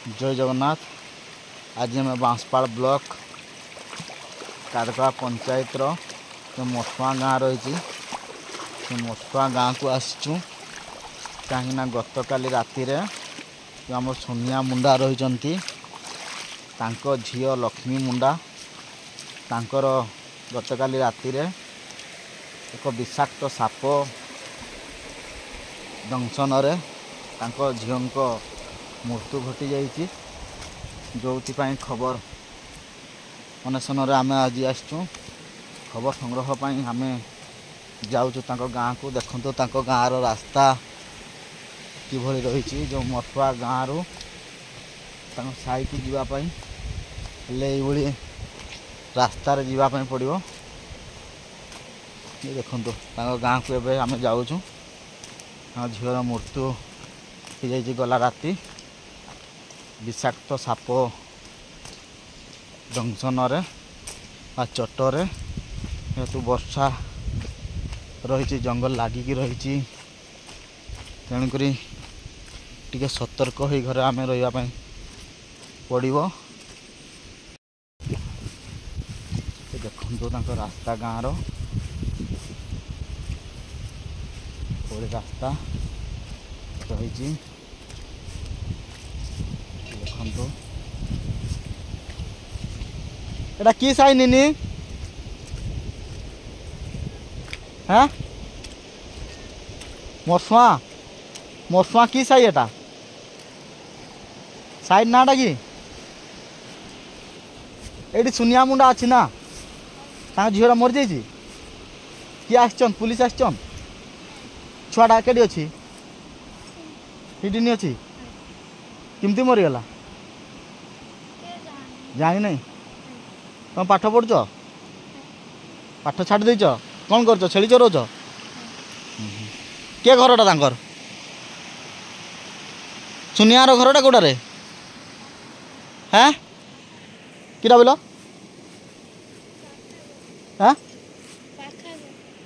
जय जगन्नाथ। आज आम बांसपाड़ ब्लॉक कारका पंचायत जो मठुआ गाँ रही मठुआ गाँ को आसचु कहीं गत काली राति जो आम सोनिया मुंडा रही झी लक्ष्मी मुंडा तांकर गत काली राति एक विषाक्त साप दंशन झील मृत्यु घटी जाइए जो खबर अनशन आम आज आसचु खबर संग्रह पर आम जाऊँ गाँ को देखु गाँर रास्ता किभली रही जो मठुआ गाँ रु साइक जावाई रास्तार जावाई पड़ो ये देखु गाँ को एवं आम जाऊँ झीर मृत्यु हो जाए गला राति विषाक्त साप दंशन चटर हेतु वर्षा रही जंगल लगिकी रही तेणुक टे सतर्क हो घर आम रही पड़ो। देखो रास्ता गाँव रास्ता रही देखो एटा कि साई निनी हाँ मठुआ मठुआ कि साई एटा साइड नाटा कि ये सुनिया मुंडा अच्छी ना झील मरी जाइए किए आसन पुलिस आसन छुआटा के अच्छी हिडनी अच्छी किमती मरीगला जानी नहीं तुम पाठ पढ़ुच पाठ छाड़ देच कौन कर छेली चरोच किए घरटा तांकर सुनियार घरटा कौटारे हाँ किटा बोल हाँ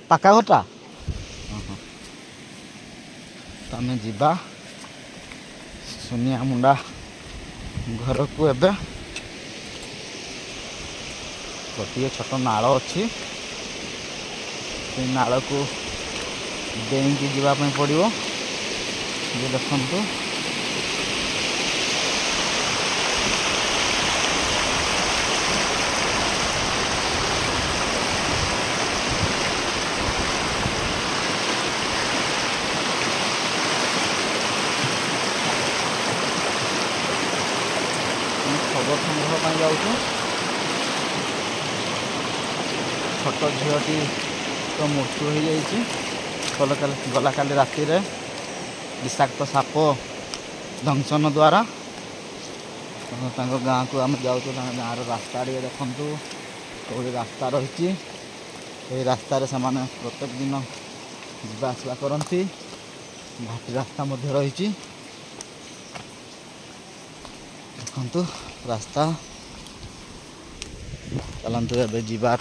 पाका घरटा आम जा सुनिया मुंडा घर को एबे गोटे छोट नाल अच्छी नाल को डेंगी जावाई पड़ो ये देखु खबर संग्रह पर जाऊँ छोट झीलटी तो मृत्यु हो जाइए गला काली राति विषाक्त साप दंशन द्वारा गाँ को आम जाऊँ गाँव रास्ता देखु कौड़ी रास्ता रही रास्ता से प्रत्येक दिन जा आसवा करती घाटी रास्ता रही देखु रास्ता चलतु एवं जीवा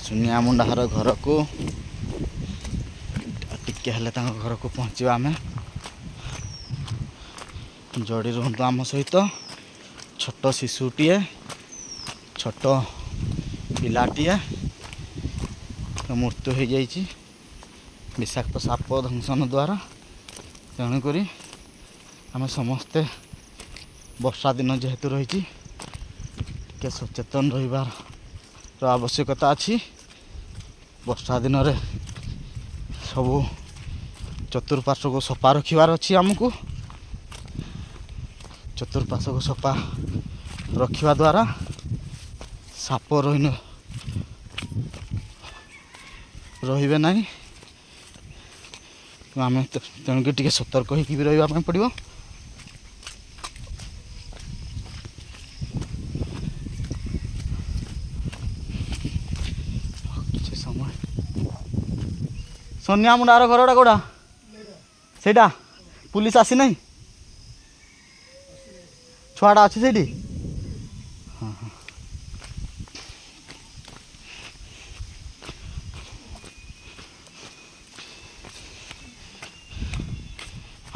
सुनिया मुंडार घर को टिके हेले घर को पहुँचा आम जोड़ी रुहतु आम सहित छोट शिशुटीए छोट पिलाटीए मृत्यु हो जाइए विषाक्त साप दंशन द्वारा तेणुक आम समस्ते वर्षा दिन जेहेतु रही टे सचेतन रहिबार आवश्यकता अच्छी वर्षा दिन रे सबू चतुर्पार्श्व को सफा रखिबार अच्छी आमको चतुर्पार्श्व को सफा रखिबा द्वारा साप रहिबे नहीं आम तेणुक टे सतर्क होकर भी रहा पड़ो। सोनिया मुंडार घरटा कौटा से पुलिस आसी ना छुआटा अच्छी से हाँ हाँ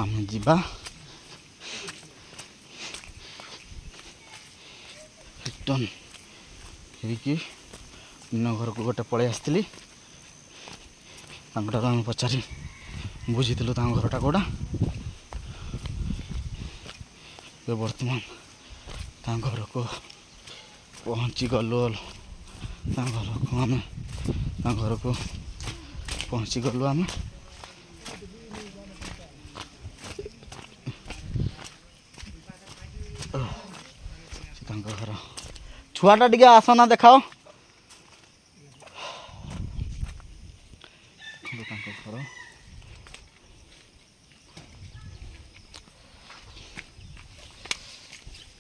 आम जा रिटर्न ହେଇକି ନିନ ଘରକୁ ଗୋଟେ ପଳେଇ ଆସିଥିଲି। ତାଙ୍କଠାରୁ ଆମେ ପଚାରି ବୁଝିଥିଲୁ ତାଙ୍କ ଘରଟା କେଉଁଟା। ଏବେ ବର୍ତ୍ତମାନ ତାଙ୍କ ଘରକୁ ପହଞ୍ଚି ଗଲୁ। ତାଙ୍କ ଘରକୁ ପହଞ୍ଚି ଗଲୁ ଆମେ। ତାଙ୍କ ଘର ଛୁଆଟା ଟିକେ ଆସନା ଦେଖାଅ। ତାଙ୍କ ଘର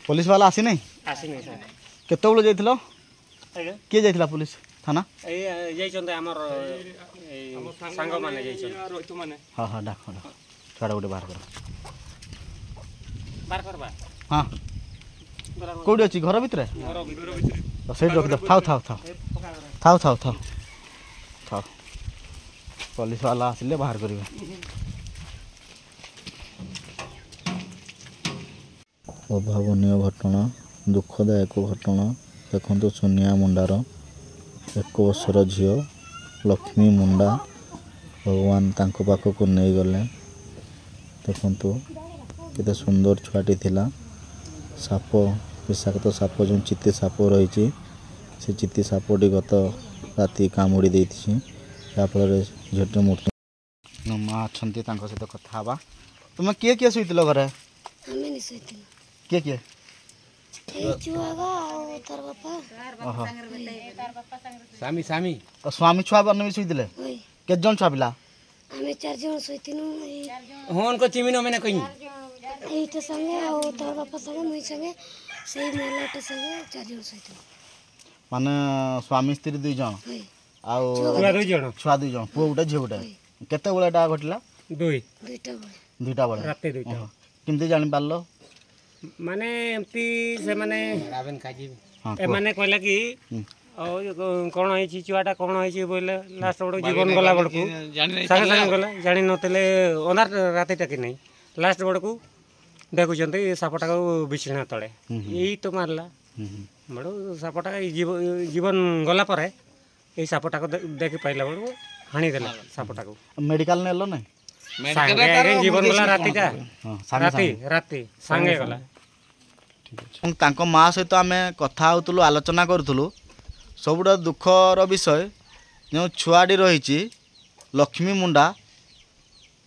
पुलिस वाला आसी नहीं केतबेलु जाइथिलो किए जाइथिला पुलिस थाना हाँ हाँ डाक छुआ गोटे बाहर कर हाँ कौटी अच्छी घर भितर सही रखी थाओ थाओ थाओ थाओ थाओ थाओ थाओ पुलिस वाला आसिले बाहर करेंगे। अभावनीय घटना दुखदायक घटना देखो सोनिया मुंडार 1 वर्षर झील लक्ष्मी मुंडा भगवान तांको पाखक नहीं गले। देखु केते सुंदर छुआटी थिला। साप विषाक्त साप जो चित्ती साप रही से चित्ती सापटी गत राति कामुड़ी देती याफल झीटे मृत्यु। माँ अच्छा सहित कथा तुम किए किए शुल घरे किए किए स्वामी छुआ बन भी शुले के जन छुआ पिला आमे 4 जन सोइतिनु होन को चिमिनो मैंने कहीं एटा संगे आ तार बापा संगे मुई संगे सेही मेलाटा संगे 4 जन सोइतिनु माने स्वामी स्त्री 2 जन आ छुआ 2 जन पुओ उठे झियो उठे केते बेलाटा घटला दुईटा बेला राते 2टा केमती जानि पारलो माने एमती से माने रावण काजी ए माने कहला कि कौन है छुआटा कौन है बोले लास्ट बड़ जीवन गला बड़कू सागे सागे गला जानी नतले अनार रातिटा कि नहीं लास्ट बड़कू देखुं सापटा को बिछिणा तले यही तो मारला बड़ सापटा जीवन गला पर यही सापटा को देखी पाइला बड़ू हाणी देला सापटा को मेडिकल नेलो नहीं जीवन गला रातिटा राति सांगे गला। तांको माँ सहित आम कथा होतुलु आलोचना करूँ सबुठ दुखर विषय जो छुआटी रही लक्ष्मी मुंडा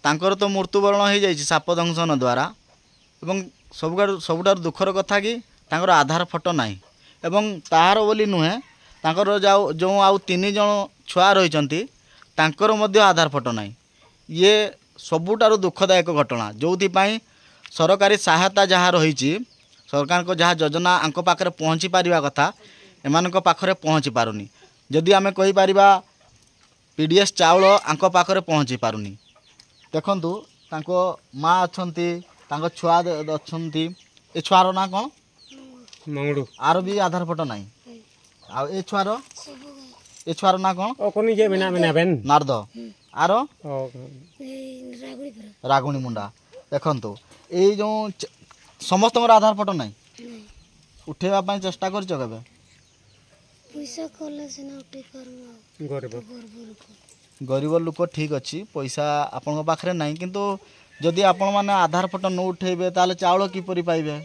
तांकर तो मृत्युवरण हो जाए साप दंशन द्वारा एवं सबुठार दुखर कथा कि तांकर आधार फोटो नहीं एवं ताहार बोली नुहे तांकर जो आउ 3 जन छुआ रही तांकर मध्य आधार फोटो नहीं। ये सबुठार दुखदायक घटना जो सरकारी सहायता जहाँ रही सरकार को जहाँ योजना आंक पाखे पहुँची पारिबा कथा एमानक पाखरे पहुँची पारुनी। जदि आमे कहि पारिबा पीडीएस चाउल आंक पाखरे पहुँची पारुनी। देखंतु तांको माँ अछंती तांको छुआ अछंती ए छुआर ना कोन मंगड़ू आर भी आधार फोटो नाही आ ए छुआर ना कोन ओ कोनी जे बिना बिना बेन नारद आर रागुणी रागुणी मुंडा। देखंतु ए जो समस्त आधार फोटो नहीं उठेवा पाई चेष्टा कर केबे पैसा कले सिना उठे गरीब लोक ठीक अच्छी पैसा आपण पाखे नहीं किंतु जदि आपण माने आधार फोटो न उठेबे ताले चाउल किपरि पाइबे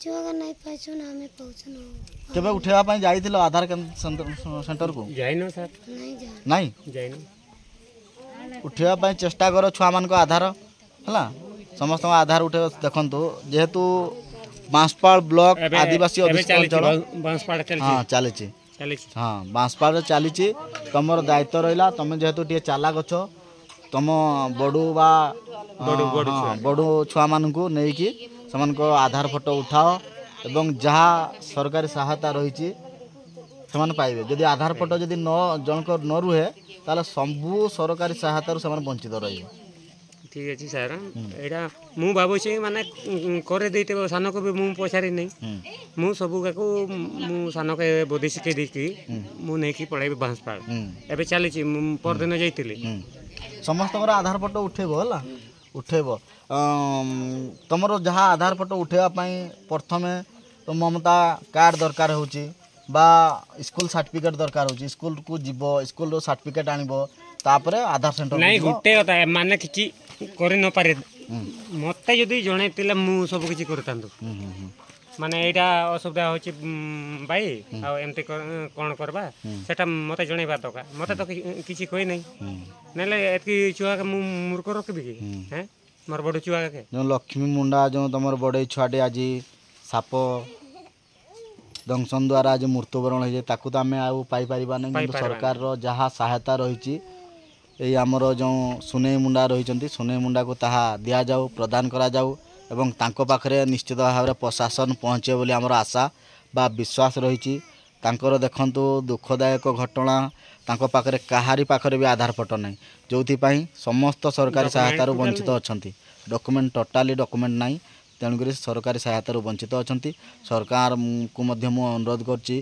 जोगा नहीं पाइछो ना हमें पहुंचो ना केबे उठेवा पाई जाइथिलो आधार सेंटर को जाइनो सर नहीं जाइनो उठेवा पाई चेष्टा करो छुआ मान को आधार हला समस्त आधार उठे देखंतु जेहेतु बांसपाड़ ब्लॉक आदिवासी अंचल हाँ चली हाँ बांसपाड़ चली तुम दायित्व रहा तुम जेहेतु टे चालाक अच्छ तुम बड़ू बा बड़ू छुआ मानू नहीं से आधार फोटो उठाओ एवं जहाँ सरकारी सहायता रही पाइबे। जदि आधार फोटो जदि न जनक न रुहे ताले सबू सरकारी सहायता से वंचित रही। ठीक अच्छे सर एटा मु भावुची माने करे देते सान को भी मु पचारि नहीं मु सबू को मु सान के बुद्धि शिखे देकी मु नहीं कि पढ़ाई बांसपाड़ एबे चली पर दिन जाइतिली समस्त आधार फोटो उठेबो हला उठेबो तमरो जहाँ आधार फोटो उठेबा पई प्रथमे तो ममता कार्ड दरकार होची बा स्कूल सर्टिफिकेट दरकार होची स्कूल को जीवो स्कूल सर्टिफिकेट आनिबो तापर आधार सेंटर नहीं गोटे कथा माने किछि करि न पारे मते जदि जणैतिले मु सब किछि करतांतु माने एटा असुविधा होची भाई आ एमते कोन करबा सेटा मते जणैबा दका मते तो किछि कोइ नै नेले एतकी छुआ के मु मूर्ख रखबी कि हैं मोर बड़ छुआ के जो लक्ष्मी मुंडा जो तमर बड़े छुआटे आज साप दंशन द्वारा आज मृत्युवरण हो ताकू तो आम आई पार नहीं सरकार जहाँ सहायता रही ये आमर जो सुनै मुंडा रही सुनै मुंडा को ताहा दिया जाऊ प्रदान करा जाऊ एवं तांको पाखरे निश्चित भाव में प्रशासन पहुँचे बोली आमर आशा बा विश्वास रही तांकर देखंतु दुखदायक घटना तांको पाखरे काहारी पाखरे भी आधार पट नहीं जो समस्त सरकारी सहायता वंचित अच्छा डॉक्यूमेंट टोटाली डॉक्यूमेंट नहीं तेणुक सरकारी सहायता वंचित अच्छा सरकार को अनुरोध कर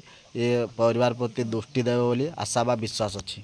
परिवार प्रति दृष्टि देवे बोली आशा बा विश्वास अच्छी।